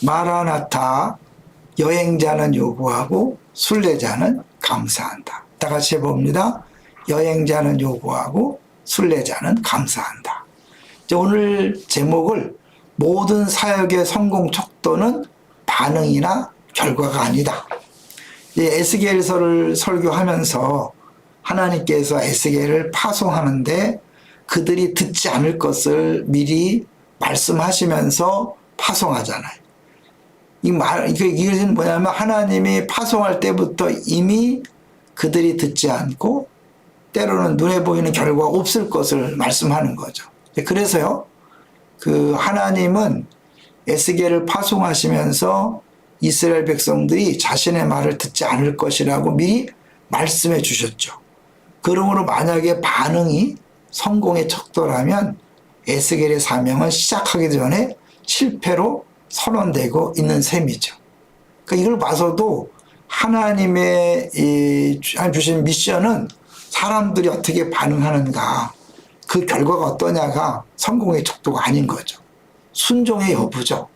마라나타, 여행자는 요구하고 순례자는 감사한다. 다 같이 해봅니다. 여행자는 요구하고 순례자는 감사한다. 오늘 제목을 모든 사역의 성공 척도는 반응이나 결과가 아니다. 에스겔서를 설교하면서 하나님께서 에스겔을 파송하는데 그들이 듣지 않을 것을 미리 말씀하시면서 파송하잖아요. 이것은 뭐냐면 하나님이 파송할 때부터 이미 그들이 듣지 않고 때로는 눈에 보이는 결과가 없을 것을 말씀하는 거죠. 그래서요, 하나님은 에스겔을 파송하시면서 이스라엘 백성들이 자신의 말을 듣지 않을 것이라고 미리 말씀해 주셨죠. 그러므로 만약에 반응이 성공의 척도라면 에스겔의 사명은 시작하기 전에 실패로 선언되고 있는 셈이죠. 그러니까 이걸 봐서도 하나님의 주신 미션은 사람들이 어떻게 반응하는가, 그 결과가 어떠냐가 성공의 척도가 아닌 거죠. 순종의 여부죠.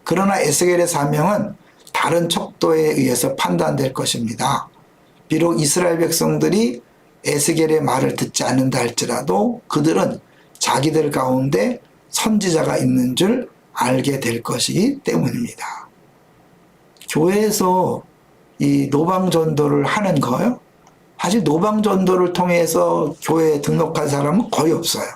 그러나 에스겔의 사명은 다른 척도에 의해서 판단될 것입니다. 비록 이스라엘 백성들이 에스겔의 말을 듣지 않는다 할지라도 그들은 자기들 가운데 선지자가 있는 줄 알게 될 것이기 때문입니다. 교회에서 이 노방전도를 하는 거요? 사실 노방전도를 통해서 교회에 등록한 사람은 거의 없어요.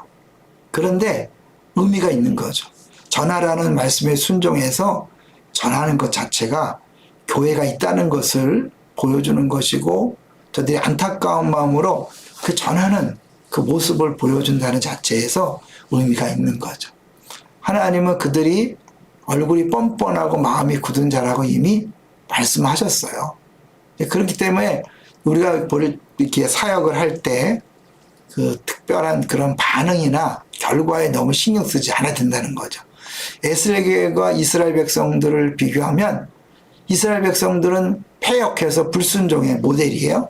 그런데 의미가 있는 거죠. 전하라는 말씀에 순종해서 전하는 것 자체가 교회가 있다는 것을 보여주는 것이고, 저들이 안타까운 마음으로 그 전하는 그 모습을 보여준다는 자체에서 의미가 있는 거죠. 하나님은 그들이 얼굴이 뻔뻔하고 마음이 굳은 자라고 이미 말씀하셨어요. 그렇기 때문에 우리가 이렇게 사역을 할 때 그 특별한 그런 반응이나 결과에 너무 신경 쓰지 않아야 된다는 거죠. 에스겔과 이스라엘 백성들을 비교하면 이스라엘 백성들은 패역해서 불순종의 모델이에요.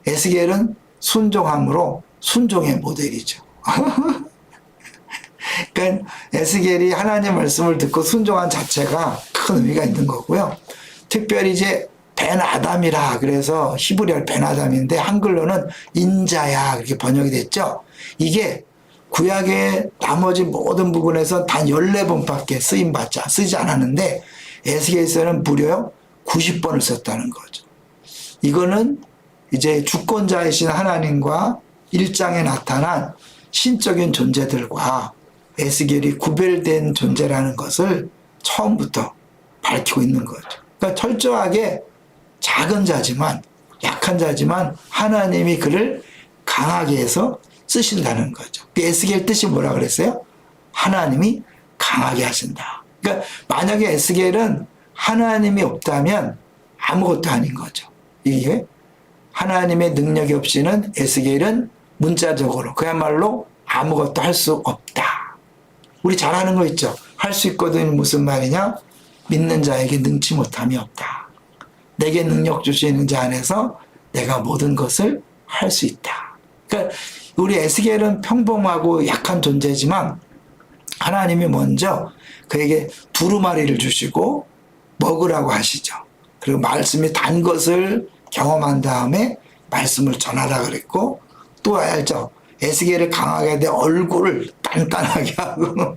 에스겔은 순종함으로 순종의 모델이죠. 그러니까 에스겔이 하나님 말씀을 듣고 순종한 자체가 큰 의미가 있는 거고요. 특별히 이제 벤 아담이라 그래서 히브리어 벤 아담인데 한글로는 인자야 그렇게 번역이 됐죠. 이게 구약의 나머지 모든 부분에서 단 14번밖에 쓰지 않았는데 에스겔에서는 무려 90번을 썼다는 거죠. 이거는 이제 주권자이신 하나님과 일장에 나타난 신적인 존재들과 에스겔이 구별된 존재라는 것을 처음부터 밝히고 있는 거죠. 그러니까 철저하게 작은 자지만, 약한 자지만 하나님이 그를 강하게 해서 쓰신다는 거죠. 에스겔 뜻이 뭐라 그랬어요? 하나님이 강하게 하신다. 그러니까 만약에 에스겔은 하나님이 없다면 아무것도 아닌 거죠. 이게 하나님의 능력이 없이는 에스겔은 문자적으로 그야말로 아무것도 할 수 없다. 우리 잘 아는 거 있죠? 할 수 있거든 무슨 말이냐? 믿는 자에게 능치 못함이 없다. 내게 능력 주시는 자 안에서 내가 모든 것을 할 수 있다. 그러니까 우리 에스겔은 평범하고 약한 존재지만 하나님이 먼저 그에게 두루마리를 주시고 먹으라고 하시죠. 그리고 말씀이 단 것을 경험한 다음에 말씀을 전하라 그랬고, 또 알죠? 에스겔을 강하게 내 얼굴을 단단하게 하고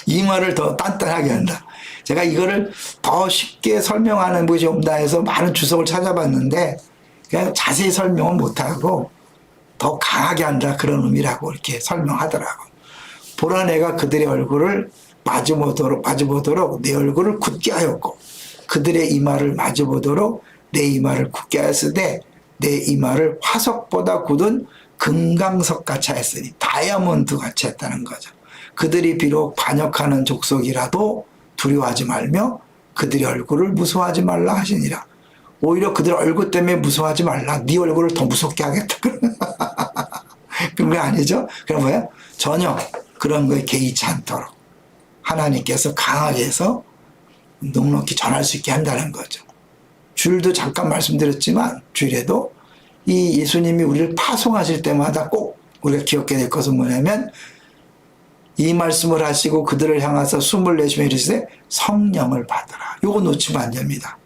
이마를 더 단단하게 한다. 제가 이거를 더 쉽게 설명하는 것이 없나 해서 많은 주석을 찾아봤는데 그냥 자세히 설명은 못하고 더 강하게 한다 그런 의미라고 이렇게 설명하더라고. 보라 내가 그들의 얼굴을 마주보도록 내 얼굴을 굳게 하였고 그들의 이마를 마주보도록 내 이마를 굳게 하였으되 내 이마를 화석보다 굳은 금강석 같이 하였으니 다이아몬드 같이 했다는 거죠. 그들이 비록 반역하는 족속이라도 두려워하지 말며 그들의 얼굴을 무서워하지 말라 하시니라. 오히려 그들 얼굴 때문에 무서워하지 말라. 네 얼굴을 더 무섭게 하겠다. 그런 거 아니죠? 그럼 뭐야? 전혀 그런 거에 개의치 않도록 하나님께서 강하게 해서 넉넉히 전할 수 있게 한다는 거죠. 주일도 잠깐 말씀드렸지만 주일에도 이 예수님이 우리를 파송하실 때마다 꼭 우리가 기억해야 될 것은 뭐냐면 이 말씀을 하시고 그들을 향하사 숨을 내쉬며 이르시되 성령을 받으라. 요거 놓치면 안 됩니다.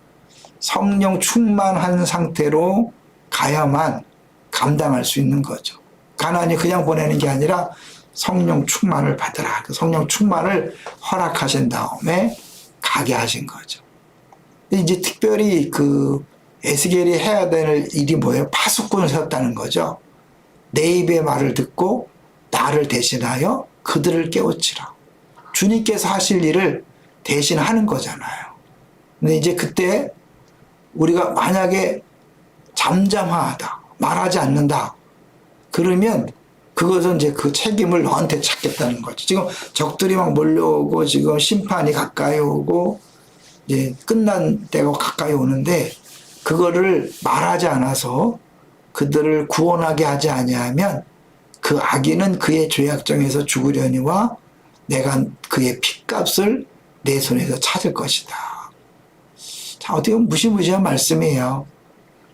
성령 충만한 상태로 가야만 감당할 수 있는 거죠. 가나안이 그냥 보내는 게 아니라 성령 충만을 받으라. 그 성령 충만을 허락하신 다음에 가게 하신 거죠. 이제 특별히 그 에스겔이 해야 될 일이 뭐예요? 파수꾼을 세웠다는 거죠. 내 입의 말을 듣고 나를 대신하여 그들을 깨우치라. 주님께서 하실 일을 대신하는 거잖아요. 근데 이제 그때 우리가 만약에 잠잠하다, 말하지 않는다, 그러면 그것은 이제 그 책임을 너한테 찾겠다는 거죠. 지금 적들이 막 몰려오고 지금 심판이 가까이 오고 이제 끝난 때가 가까이 오는데 그거를 말하지 않아서 그들을 구원하게 하지 아니하면 그 악인은 그의 죄악정에서 죽으려니와 내가 그의 핏값을 내 손에서 찾을 것이다. 자, 어떻게 보면 무시무시한 말씀이에요.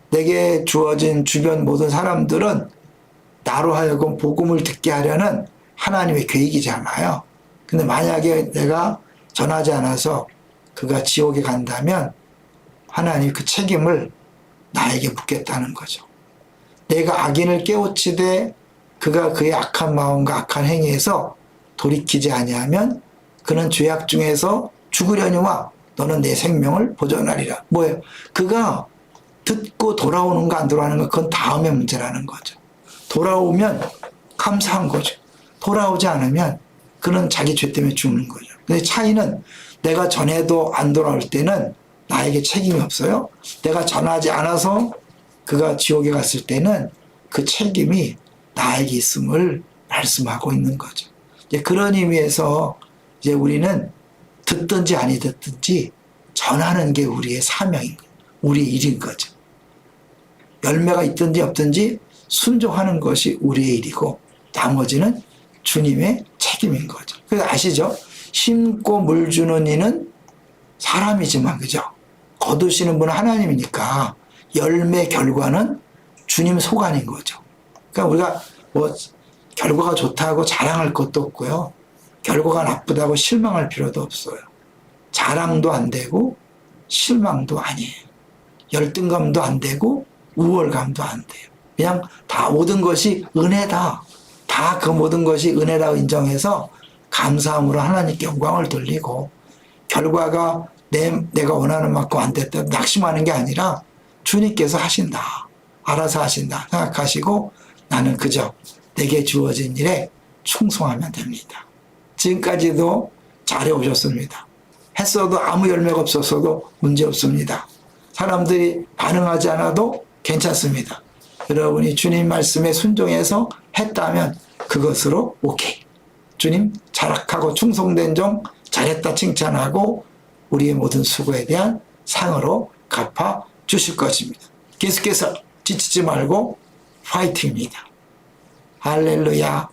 내게 주어진 주변 모든 사람들은 나로 하여금 복음을 듣게 하려는 하나님의 계획이잖아요. 근데 만약에 내가 전하지 않아서 그가 지옥에 간다면 하나님이 그 책임을 나에게 묻겠다는 거죠. 내가 악인을 깨우치되 그가 그의 악한 마음과 악한 행위에서 돌이키지 아니하면 그는 죄악 중에서 죽으려니와 너는 내 생명을 보존하리라. 뭐예요? 그가 듣고 돌아오는가 안 돌아오는가 그건 다음의 문제라는 거죠. 돌아오면 감사한 거죠. 돌아오지 않으면 그는 자기 죄 때문에 죽는 거죠. 근데 차이는 내가 전해도 안 돌아올 때는 나에게 책임이 없어요. 내가 전하지 않아서 그가 지옥에 갔을 때는 그 책임이 나에게 있음을 말씀하고 있는 거죠. 이제 그런 의미에서 이제 우리는 듣든지 아니 듣든지 전하는 게 우리의 사명인 거예요. 우리의 일인 거죠. 열매가 있든지 없든지 순종하는 것이 우리의 일이고 나머지는 주님의 책임인 거죠. 그래서 아시죠? 심고 물 주는 이는 사람이지만 그죠? 거두시는 분은 하나님이니까 열매 결과는 주님 소관인 거죠. 그러니까 우리가 뭐 결과가 좋다고 자랑할 것도 없고요. 결과가 나쁘다고 실망할 필요도 없어요. 자랑도 안 되고 실망도 아니에요. 열등감도 안 되고 우월감도 안 돼요. 그냥 다 모든 것이 은혜다. 다 그 모든 것이 은혜라고 인정해서 감사함으로 하나님께 영광을 돌리고 결과가 내가 원하는 만큼 안 됐다 낙심하는 게 아니라 주님께서 하신다. 알아서 하신다 생각하시고 나는 그저 내게 주어진 일에 충성하면 됩니다. 지금까지도 잘해오셨습니다. 했어도 아무 열매가 없었어도 문제없습니다. 사람들이 반응하지 않아도 괜찮습니다. 여러분이 주님 말씀에 순종해서 했다면 그것으로 오케이. 주님 자락하고 충성된 종 잘했다 칭찬하고 우리의 모든 수고에 대한 상으로 갚아 주실 것입니다. 계속해서 지치지 말고 파이팅입니다. 할렐루야.